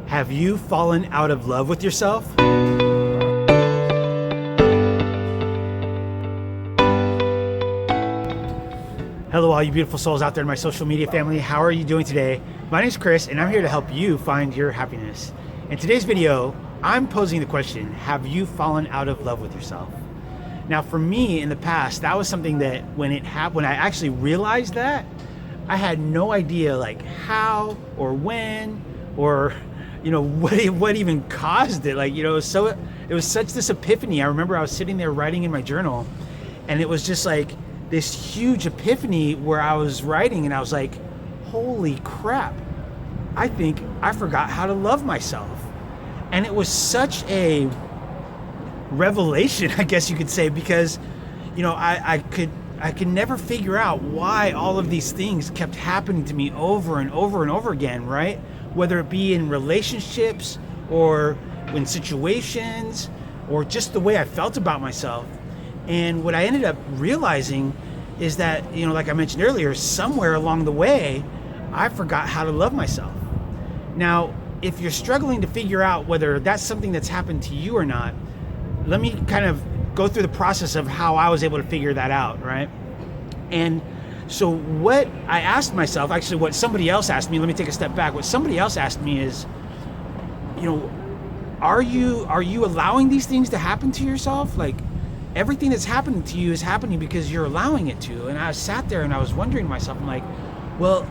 Have you fallen out of love with yourself? Hello, all you beautiful souls out there in my social media family. How are you doing today? My name is Chris, and I'm here to help you find your happiness. In today's video, I'm posing the question, have you fallen out of love with yourself? Now, for me, in the past, that was something that when I actually realized that, I had no idea like how or when or what even caused it. Like, it was such this epiphany. I remember I was sitting there writing in my journal, and it was just like this huge epiphany where I was writing and I was like, holy crap, I think I forgot how to love myself. And it was such a revelation, I guess you could say, because I could never figure out why all of these things kept happening to me over and over and over again, right? Whether it be in relationships or in situations or just the way I felt about myself. And what I ended up realizing is that, like I mentioned earlier, somewhere along the way, I forgot how to love myself. Now, if you're struggling to figure out whether that's something that's happened to you or not, let me kind of go through the process of how I was able to figure that out, right? And so what I asked myself, actually what somebody else asked me, let me take a step back. What somebody else asked me is, are you allowing these things to happen to yourself? Like, everything that's happening to you is happening because you're allowing it to. And I sat there and I was wondering to myself, I'm like, well,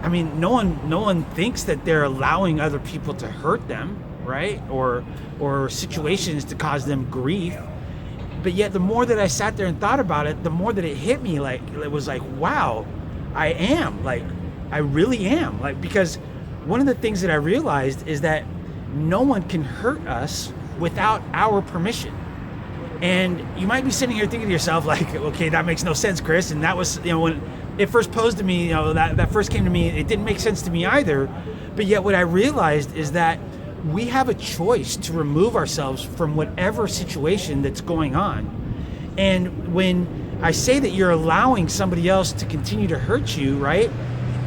I mean, no one thinks that they're allowing other people to hurt them, right? Or situations to cause them grief. But yet the more that I sat there and thought about it, the more that it hit me, like, it was like, wow, I really am. Like, because one of the things that I realized is that no one can hurt us without our permission. And you might be sitting here thinking to yourself, like, okay, that makes no sense, Chris. And that was, when it first posed to me, that first came to me, it didn't make sense to me either. But yet what I realized is that we have a choice to remove ourselves from whatever situation that's going on. And when I say that you're allowing somebody else to continue to hurt you, right?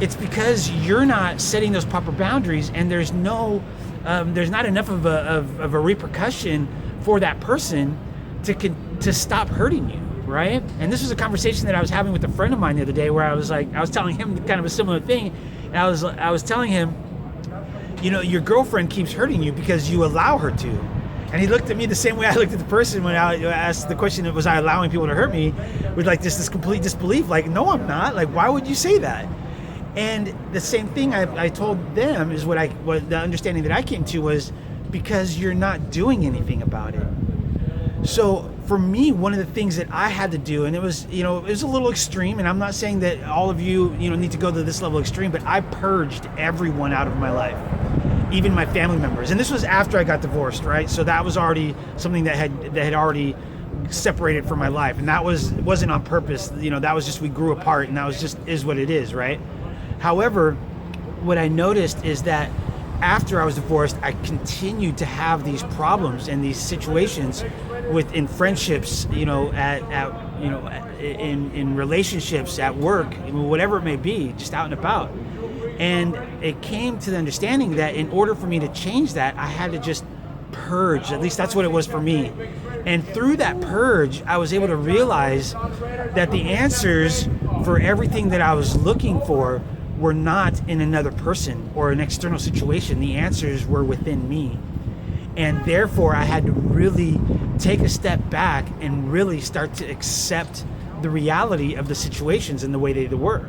It's because you're not setting those proper boundaries, and there's not enough of a repercussion for that person to stop hurting you, right? And this was a conversation that I was having with a friend of mine the other day, where I was telling him kind of a similar thing, and I was telling him, your girlfriend keeps hurting you because you allow her to. And he looked at me the same way I looked at the person when I asked the question, was I allowing people to hurt me, with like this complete disbelief, like, no, I'm not. Like, why would you say that? And the same thing I told them is what the understanding that I came to was because you're not doing anything about it. So for me, one of the things that I had to do, and it was a little extreme, and I'm not saying that all of you, need to go to this level extreme, but I purged everyone out of my life, even my family members. And this was after I got divorced, right? So that was already something that had already separated from my life. And it wasn't on purpose. That was just, we grew apart, and that was just is what it is, right? However, what I noticed is that after I was divorced, I continued to have these problems and these situations in friendships, in relationships, at work, whatever it may be, just out and about. And it came to the understanding that in order for me to change that, I had to just purge. At least that's what it was for me. And through that purge, I was able to realize that the answers for everything that I was looking for were not in another person or an external situation. The answers were within me. And therefore, I had to really take a step back and really start to accept the reality of the situations and the way they were.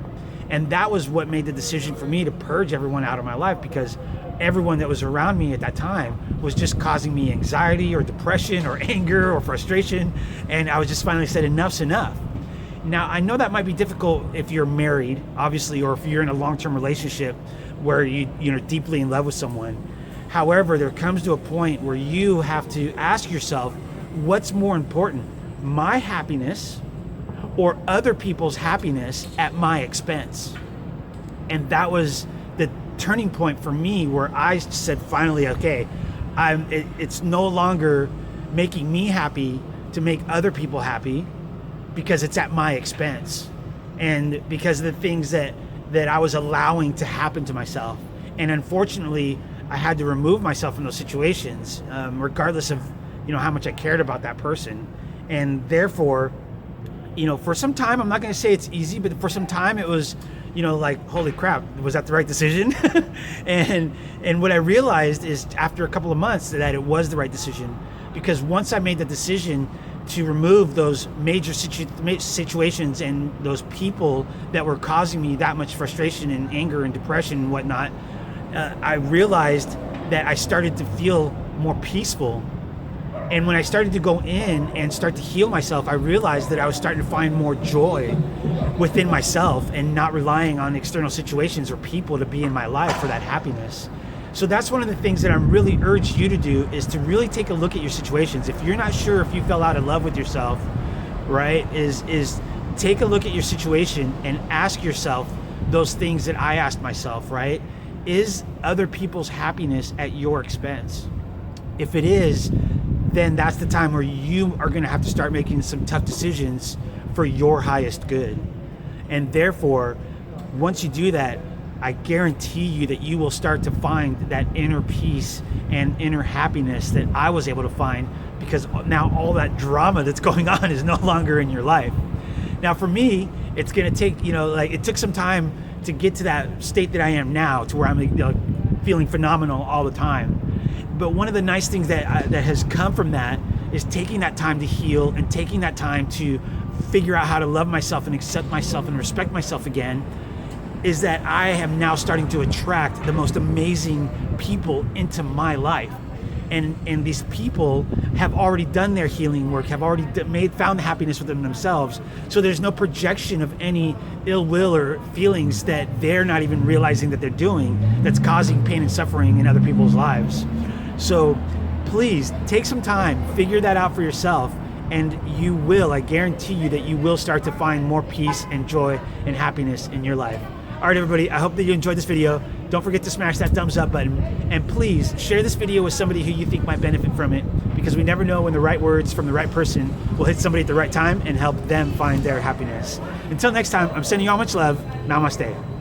And that was what made the decision for me to purge everyone out of my life, because everyone that was around me at that time was just causing me anxiety or depression or anger or frustration. And I was just finally said, enough's enough. Now, I know that might be difficult if you're married, obviously, or if you're in a long-term relationship where you're deeply in love with someone. However, there comes to a point where you have to ask yourself, what's more important, my happiness or other people's happiness at my expense? And that was the turning point for me, where I said, finally, okay, it's no longer making me happy to make other people happy, because it's at my expense, and because of the things that I was allowing to happen to myself. And unfortunately, I had to remove myself from those situations, regardless of, how much I cared about that person. And therefore, for some time, I'm not going to say it's easy, but for some time it was, like, holy crap, was that the right decision? and what I realized is after a couple of months that it was the right decision, because once I made the decision to remove those major situations and those people that were causing me that much frustration and anger and depression and whatnot, I realized that I started to feel more peaceful. And when I started to go in and start to heal myself, I realized that I was starting to find more joy within myself and not relying on external situations or people to be in my life for that happiness. So that's one of the things that I'm really urge you to do, is to really take a look at your situations. If you're not sure if you fell out of love with yourself, right, is take a look at your situation and ask yourself those things that I asked myself, right? Is other people's happiness at your expense? If it is, then that's the time where you are going to have to start making some tough decisions for your highest good. And therefore, once you do that, I guarantee you that you will start to find that inner peace and inner happiness that I was able to find, because now all that drama that's going on is no longer in your life. Now for me, it's going to take, it took some time to get to that state that I am now, to where I'm feeling phenomenal all the time. But one of the nice things that has come from that is taking that time to heal and taking that time to figure out how to love myself and accept myself and respect myself again, is that I am now starting to attract the most amazing people into my life. And these people have already done their healing work, have already found the happiness within themselves. So there's no projection of any ill will or feelings that they're not even realizing that they're doing, that's causing pain and suffering in other people's lives. So please take some time, figure that out for yourself, and you will, I guarantee you that you will start to find more peace and joy and happiness in your life. All right, everybody, I hope that you enjoyed this video. Don't forget to smash that thumbs up button, and please share this video with somebody who you think might benefit from it, because we never know when the right words from the right person will hit somebody at the right time and help them find their happiness. Until next time, I'm sending you all much love. Namaste.